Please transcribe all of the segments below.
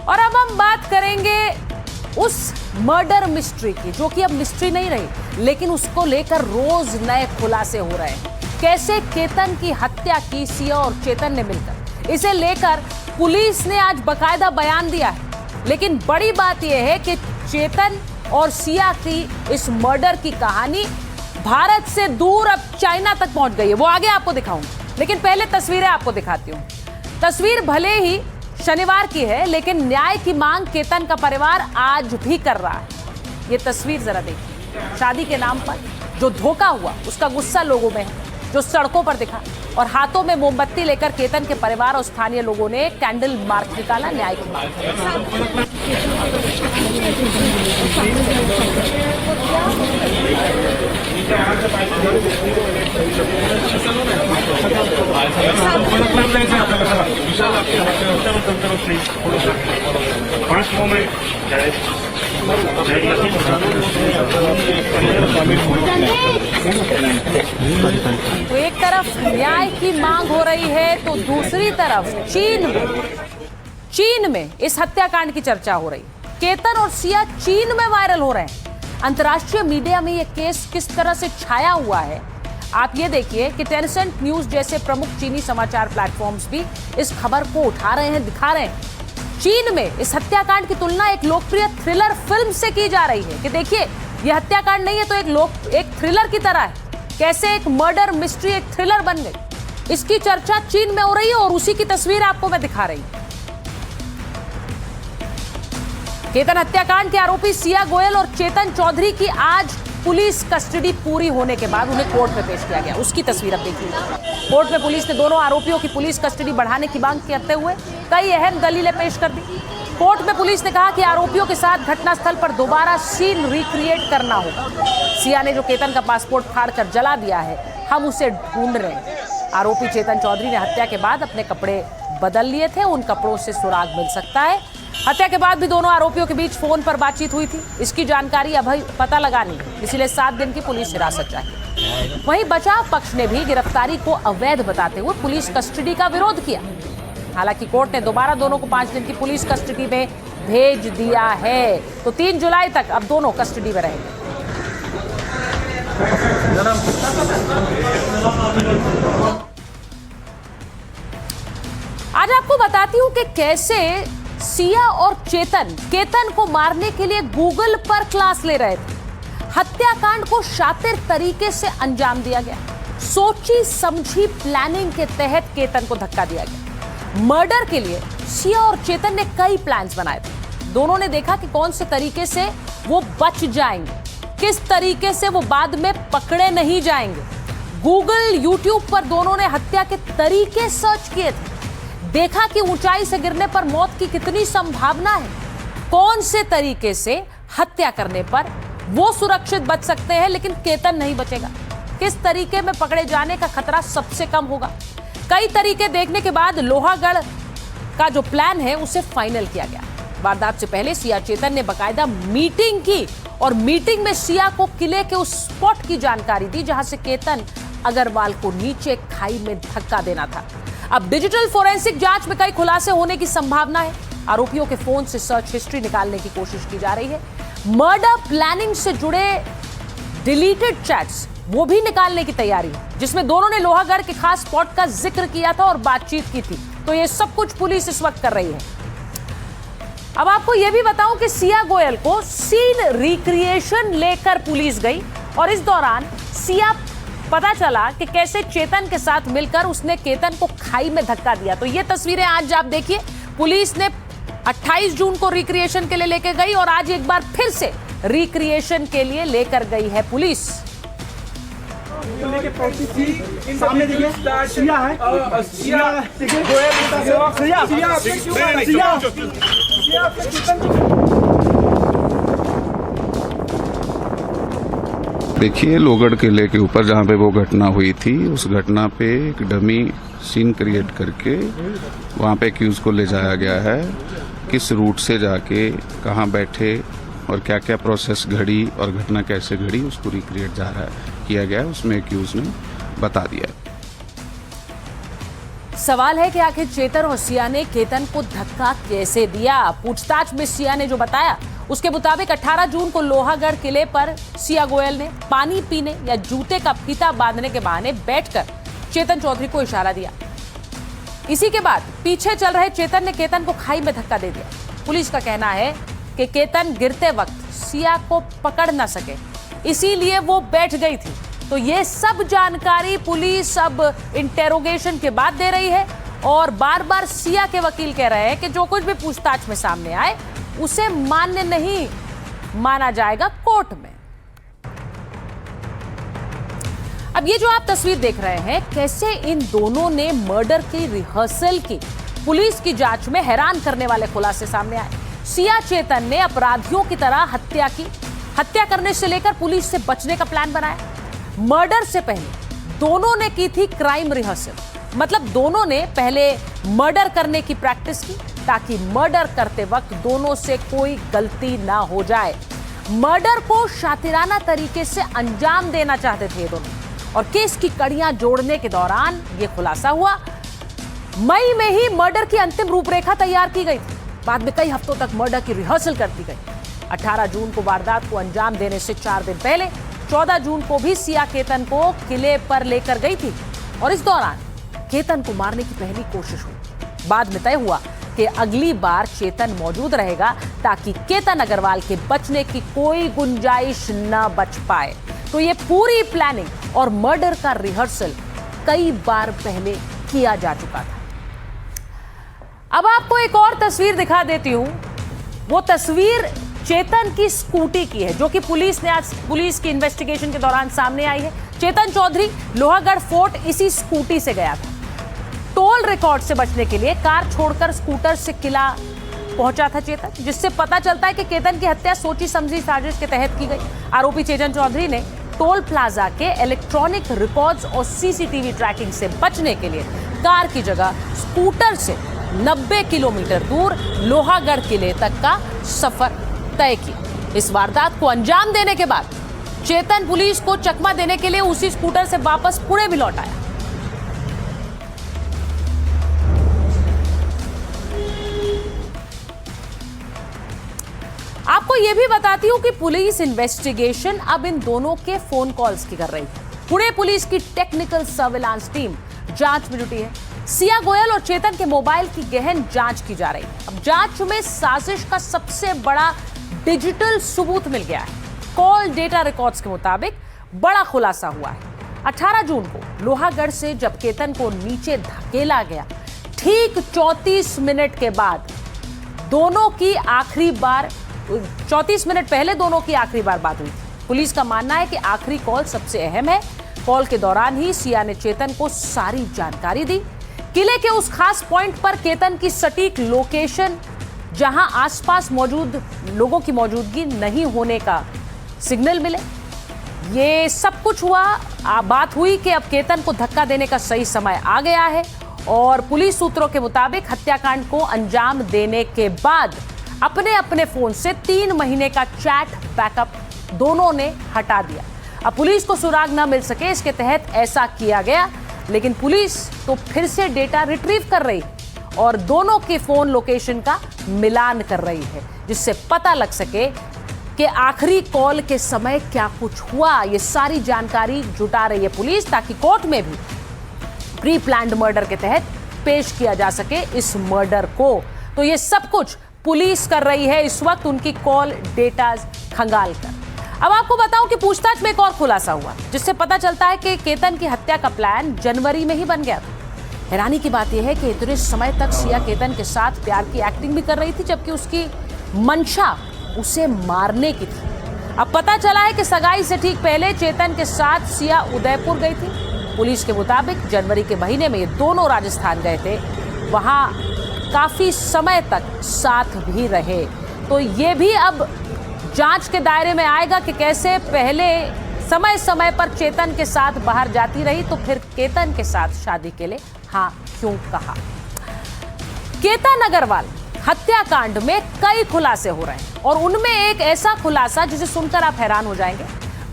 और अब हम बात करेंगे उस मर्डर मिस्ट्री की, जो कि अब मिस्ट्री नहीं रही, लेकिन उसको लेकर रोज नए खुलासे हो रहे हैं। कैसे केतन की हत्या की सिया और चेतन ने मिलकर, इसे लेकर पुलिस ने आज बकायदा बयान दिया है। लेकिन बड़ी बात यह है कि चेतन और सिया की इस मर्डर की कहानी भारत से दूर अब चाइना तक पहुंच गई है। वो आगे आपको दिखाऊंगी, लेकिन पहले तस्वीरें आपको दिखाती हूं। तस्वीर भले ही शनिवार की है, लेकिन न्याय की मांग केतन का परिवार आज भी कर रहा है। ये तस्वीर जरा देखिए। शादी के नाम पर जो धोखा हुआ, उसका गुस्सा लोगों में है, जो सड़कों पर दिखा, और हाथों में मोमबत्ती लेकर केतन के परिवार और स्थानीय लोगों ने कैंडल मार्च निकाला न्याय की मांग। तो एक तरफ न्याय की मांग हो रही है, तो दूसरी तरफ चीन में इस हत्याकांड की चर्चा हो रही। केतन और सिया चीन में वायरल हो रहे हैं। अंतर्राष्ट्रीय मीडिया में यह केस किस तरह से छाया हुआ है, आप ये देखिए कि टेंसेंट न्यूज जैसे प्रमुख चीनी समाचार प्लेटफॉर्म्स भी इस खबर को उठा रहे हैं, दिखा रहे हैं। चीन में इस हत्याकांड की तुलना एक लोकप्रिय थ्रिलर फिल्म से की जा रही है कि देखिए, यह हत्याकांड नहीं है तो एक थ्रिलर की तरह है। कैसे एक मर्डर मिस्ट्री एक थ्रिलर बन गई, इसकी चर्चा चीन में हो रही है और उसी की तस्वीर आपको मैं दिखा रही हूं। केतन हत्याकांड के आरोपी सिया गोयल और चेतन चौधरी की आज पुलिस कस्टडी पूरी होने के बाद उन्हें कोर्ट में पेश किया गया। उसकी तस्वीर अब देखिए। कोर्ट में पुलिस ने दोनों आरोपियों की पुलिस कस्टडी बढ़ाने की मांग करते हुए कई अहम दलीलें पेश कर दी। कोर्ट में पुलिस ने कहा कि आरोपियों के साथ घटनास्थल पर दोबारा सीन रिक्रिएट करना होगा। सिया ने जो केतन का पासपोर्ट फाड़कर जला दिया है, हम उसे ढूंढ रहे हैं। आरोपी चेतन चौधरी ने हत्या के बाद अपने कपड़े बदल लिए थे, उन कपड़ों से सुराग मिल सकता है। हत्या के बाद भी दोनों आरोपियों के बीच फोन पर बातचीत हुई थी, इसकी जानकारी अभी पता लगानी है, इसलिए 7 दिन की पुलिस हिरासत चाहिए। वहीं बचाव पक्ष ने भी गिरफ्तारी को अवैध बताते हुए पुलिस कस्टडी का विरोध किया। हालांकि कोर्ट ने दोबारा दोनों को 5 दिन की पुलिस कस्टडी में भेज दिया है, तो 3 जुलाई तक अब दोनों कस्टडी में रहेंगे। आज आपको बताती हूं कि कैसे सिया और केतन को मारने के लिए गूगल पर क्लास ले रहे थे। हत्याकांड को शातिर तरीके से अंजाम दिया गया। सोची समझी प्लानिंग के तहत केतन को धक्का दिया गया। मर्डर के लिए सिया और चेतन ने कई प्लान्स बनाए थे। दोनों ने देखा कि कौन से तरीके से वो बच जाएंगे, किस तरीके से वो बाद में पकड़े नहीं जाएंगे। गूगल, यूट्यूब पर दोनों ने हत्या के तरीके सर्च किए थे। देखा कि ऊंचाई से गिरने पर मौत की कितनी संभावना है, कौन से तरीके से हत्या करने पर वो सुरक्षित बच सकते हैं लेकिन केतन नहीं बचेगा, किस तरीके में पकड़े जाने का खतरा सबसे कम होगा। कई तरीके देखने के बाद लोहागढ़ का जो प्लान है उसे फाइनल किया गया। वारदात से पहले सिया चेतन ने बकायदा मीटिंग की और मीटिंग में सिया को किले के उस स्पॉट की जानकारी दी जहां से केतन अग्रवाल को नीचे खाई में धक्का देना था। अब डिजिटल फोरेंसिक जांच में कई खुलासे होने की संभावना है। आरोपियों के फोन से सर्च हिस्ट्री निकालने की कोशिश की जा रही है। मर्डर प्लानिंग से जुड़े डिलीटेड चैट्स वो भी निकालने की तैयारी है, जिसमें दोनों ने लोहागढ़ के खास स्पॉट का जिक्र किया था और बातचीत की थी। तो ये सब कुछ पुलिस इस वक्त कर रही है। अब आपको यह भी बताऊं कि सिया गोयल को सीन रिक्रिएशन लेकर पुलिस गई और इस दौरान सिया पता चला कि कैसे चेतन के साथ मिलकर उसने केतन को खाई में धक्का दिया। तो ये तस्वीरें आज आप देखिए। पुलिस ने 28 जून को रिक्रिएशन के लिए लेकर गई और आज एक बार फिर से रिक्रिएशन के लिए लेकर गई है पुलिस। सामने देखिए सिया है, देखिए लोहगढ़ किले के ऊपर जहाँ पे वो घटना हुई थी, उस घटना पे एक डमी सीन क्रिएट करके वहाँ पे एक्यूज को ले जाया गया है। किस रूट से जाके कहाँ बैठे और क्या क्या प्रोसेस घड़ी और घटना कैसे घड़ी, उसको रिक्रिएट किया गया है। उसमें एक्यूज ने बता दिया है। सवाल है कि आखिर चेतन और सिया ने केतन को धक्का कैसे दिया। पूछताछ में सिया ने जो बताया उसके मुताबिक 18 जून को लोहागढ़ किले पर सिया गोयल ने पानी पीने या जूते का फीता बांधने के बहाने बैठकर चेतन चौधरी को इशारा दिया। इसी के बाद पीछे चल रहे चेतन ने केतन को खाई में धक्का दे दिया। पुलिस का कहना है कि केतन गिरते वक्त सिया को पकड़ न सके, इसीलिए वो बैठ गई थी। तो ये सब जानकारी पुलिस अब इंटेरोगेशन के बाद दे रही है और बार बार सिया के वकील कह रहे हैं कि जो कुछ भी पूछताछ में सामने आए उसे मान्य नहीं माना जाएगा कोर्ट में। अब ये जो आप तस्वीर देख रहे हैं, कैसे इन दोनों ने मर्डर की रिहर्सल की, पुलिस की जांच में हैरान करने वाले खुलासे सामने आए। सिया चेतन ने अपराधियों की तरह हत्या की, हत्या करने से लेकर पुलिस से बचने का प्लान बनाया। मर्डर से पहले दोनों ने की थी क्राइम रिहर्सल, मतलब दोनों ने पहले मर्डर करने की प्रैक्टिस की ताकि मर्डर करते वक्त दोनों से कोई गलती ना हो जाए। मर्डर को शातिराना तरीके से अंजाम देना चाहते थे ये दोनों और केस की कड़ियां जोड़ने के दौरान ये खुलासा हुआ। मई में ही मर्डर की अंतिम रूपरेखा तैयार की गई थी, बाद में कई हफ्तों तक मर्डर की रिहर्सल करती गई। 18 जून को वारदात को अंजाम देने से 4 दिन पहले 14 जून को भी सिया केतन को किले पर लेकर गई थी और इस दौरान केतन को मारने की पहली कोशिश हुई। बाद में तय हुआ कि अगली बार चेतन मौजूद रहेगा ताकि केतन अग्रवाल के बचने की कोई गुंजाइश न बच पाए। तो ये पूरी प्लानिंग और मर्डर का रिहर्सल कई बार पहले किया जा चुका था। अब आपको एक और तस्वीर दिखा देती हूं। वो तस्वीर चेतन की स्कूटी की है जो कि पुलिस ने आज पुलिस की इन्वेस्टिगेशन के दौरान सामने आई है। चेतन चौधरी लोहागढ़ फोर्ट इसी स्कूटी से गया था। टोल रिकॉर्ड से बचने के लिए कार छोड़कर स्कूटर से किला पहुंचा था चेतन, जिससे पता चलता है कि केतन की हत्या सोची समझी साजिश के तहत की गई। आरोपी चेतन चौधरी ने टोल प्लाजा के इलेक्ट्रॉनिक रिकॉर्ड्स और सीसीटीवी ट्रैकिंग से बचने के लिए कार की जगह स्कूटर से 90 किलोमीटर दूर लोहागढ़ किले तक का सफर तय किया। इस वारदात को अंजाम देने के बाद चेतन पुलिस को चकमा देने के लिए उसी स्कूटर से वापस पुणे भी लौट आया। आपको यह भी बताती हूं कि पुलिस इन्वेस्टिगेशन अब इन दोनों के फोन कॉल्स की कर रही है। पुणे पुलिस की टेक्निकल सर्विलांस टीम जांच में जुटी है। सिया गोयल और चेतन के मोबाइल की गहन जांच की जा रही है। अब जांच में साजिश का सबसे बड़ा डिजिटल सबूत मिल गया है। कॉल डेटा रिकॉर्ड्स के मुताबिक बड़ा खुलासा हुआ है। 18 जून को लोहागढ़ से जब केतन को नीचे धकेला गया, ठीक 34 मिनट के बाद दोनों की आखिरी बार 34 मिनट पहले दोनों की आखिरी बार बात हुई थी। पुलिस का मानना है कि आखिरी कॉल सबसे अहम है। कॉल के दौरान ही सिया ने चेतन को सारी जानकारी दी। किले के उस खास पॉइंट पर केतन की सटीक लोकेशन, जहां आसपास मौजूद लोगों की मौजूदगी नहीं होने का सिग्नल मिले। ये सब कुछ हुआ, बात हुई कि अब केतन को धक्का देने का सही समय आ गया है और पुलिस सूत्रों के मुताबिक हत्याकांड को अंजाम देने के बाद अपने अपने फोन से 3 महीने का चैट बैकअप दोनों ने हटा दिया। अब पुलिस को सुराग न मिल सके इसके तहत ऐसा किया गया, लेकिन पुलिस तो फिर से डेटा रिट्रीव कर रही और दोनों के फोन लोकेशन का मिलान कर रही है, जिससे पता लग सके कि आखिरी कॉल के समय क्या कुछ हुआ। ये सारी जानकारी जुटा रही है पुलिस ताकि कोर्ट में भी प्री प्लान्ड मर्डर के तहत पेश किया जा सके इस मर्डर को। तो ये सब कुछ पुलिस कर रही है इस वक्त उनकी कॉल डेटा खंगाल कर। अब आपको बताऊं कि पूछताछ में एक और खुलासा हुआ, जिससे पता चलता है कि केतन की हत्या का प्लान जनवरी में ही बन गया था। हैरानी की बात यह है कि इतने समय तक सिया केतन के साथ प्यार की एक्टिंग भी कर रही थी, जबकि उसकी मंशा उसे मारने की थी। अब पता चला है कि सगाई से ठीक पहले चेतन के साथ सिया उदयपुर गई थी। पुलिस के मुताबिक जनवरी के महीने में ये दोनों राजस्थान गए थे, वहां काफी समय तक साथ भी रहे। तो ये भी अब जांच के दायरे में आएगा कि कैसे पहले समय समय पर चेतन के साथ बाहर जाती रही, तो फिर केतन के साथ शादी के लिए हाँ क्यों कहा। केतन अग्रवाल हत्याकांड में कई खुलासे हो रहे हैं और उनमें एक ऐसा खुलासा जिसे सुनकर आप हैरान हो जाएंगे।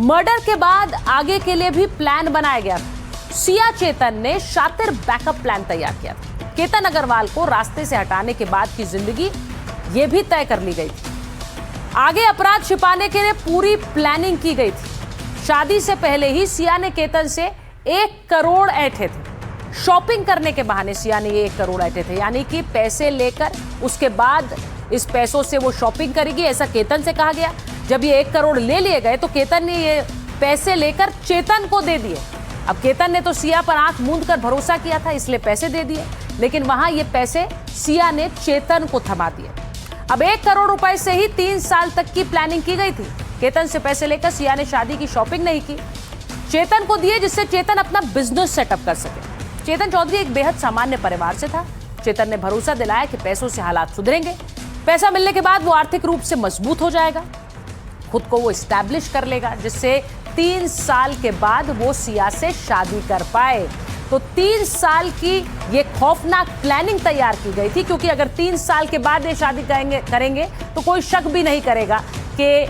मर्डर के बाद आगे के लिए भी प्लान बनाया गया था। सिया चेतन ने शातिर बैकअप प्लान तैयार किया था। केतन अग्रवाल को रास्ते से हटाने के बाद की जिंदगी यह भी तय कर ली गई थी। आगे अपराध छिपाने के लिए पूरी प्लानिंग की गई थी। शादी से पहले ही सिया ने केतन से 1 करोड़ ऐंठे थे। शॉपिंग करने के बहाने सिया ने ये 1 करोड़ ऐंठे थे, यानी कि पैसे लेकर उसके बाद इस पैसों से वो शॉपिंग करेगी, ऐसा केतन से कहा गया। जब ये 1 करोड़ ले लिए गए तो केतन ने ये पैसे लेकर चेतन को दे दिए। अब केतन ने तो सिया पर आंख मूंद कर भरोसा किया था, इसलिए पैसे दे दिए, लेकिन वहां ये पैसे सिया ने चेतन को थमा दिए। अब 1 करोड़ रुपए से ही 3 साल तक की प्लानिंग की गई थी। केतन से पैसे लेकर सिया ने शादी की शॉपिंग नहीं की, चेतन को दिए, जिससे चेतन अपना बिजनेस सेटअप कर सके। चेतन चौधरी एक बेहद सामान्य परिवार से था। चेतन ने भरोसा दिलाया कि पैसों से हालात सुधरेंगे, पैसा मिलने के बाद वो आर्थिक रूप से मजबूत हो जाएगा, खुद को वो एस्टैब्लिश कर लेगा, जिससे 3 साल के बाद वो सिया से शादी कर पाए। तो 3 साल की ये खौफनाक प्लानिंग तैयार की गई थी, क्योंकि अगर 3 साल के बाद ये शादी करेंगे तो कोई शक भी नहीं करेगा कि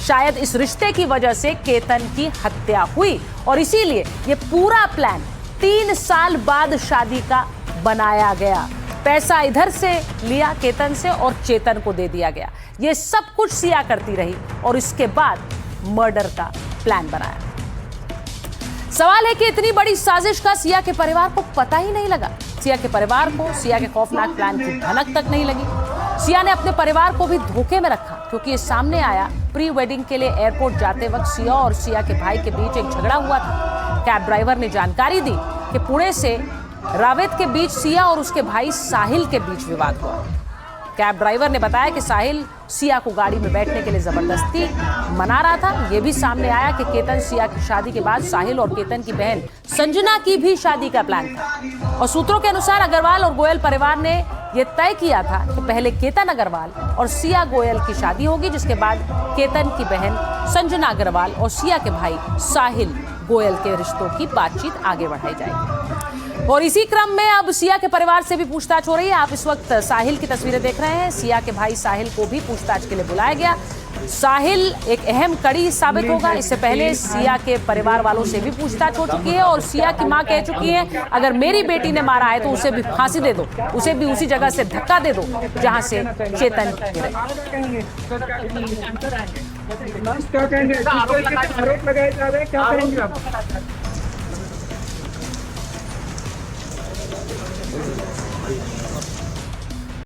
शायद इस रिश्ते की वजह से केतन की हत्या हुई। और इसीलिए ये पूरा प्लान 3 साल बाद शादी का बनाया गया। पैसा इधर से लिया केतन से और चेतन को दे दिया गया। ये सब कुछ सिया करती रही और इसके बाद मर्डर का प्लान बनाया। सवाल है कि इतनी बड़ी साजिश का सिया के परिवार को पता ही नहीं लगा। सिया के परिवार को सिया के खौफनाक प्लान की भनक तक नहीं लगी। सिया ने अपने परिवार को भी धोखे में रखा, क्योंकि ये सामने आया प्री वेडिंग के लिए एयरपोर्ट जाते वक्त सिया और सिया के भाई के बीच एक झगड़ा हुआ था। कैब ड्राइवर ने जानकारी दी कि पुणे से रावेत के बीच सिया और उसके भाई साहिल के बीच विवाद हुआ। कैब ड्राइवर ने बताया कि साहिल सिया को गाड़ी में बैठने के लिए जबरदस्ती मना रहा था। यह भी सामने आया कि केतन सिया की शादी के बाद साहिल और केतन की बहन संजना की भी शादी का प्लान था। और सूत्रों के अनुसार अग्रवाल और गोयल परिवार ने यह तय किया था कि पहले केतन अग्रवाल और सिया गोयल की शादी होगी, जिसके बाद केतन की बहन संजना अग्रवाल और सिया के भाई साहिल गोयल के रिश्तों की बातचीत आगे बढ़ाई जाएगी। और इसी क्रम में अब सिया के परिवार से भी पूछताछ हो रही है। आप इस वक्त साहिल की तस्वीरें देख रहे हैं। सिया के भाई साहिल को भी पूछताछ के लिए बुलाया गया। साहिल एक अहम कड़ी साबित होगा। इससे पहले सिया के परिवार वालों से भी पूछताछ हो चुकी है और सिया की मां कह चुकी है, अगर मेरी बेटी ने मारा है तो उसे भी फांसी दे दो, उसे भी उसी जगह से धक्का दे दो जहां से चेतन क्या कहेंगे? आरोप लगाए जा रहे हैं, क्या कहेंगे आप?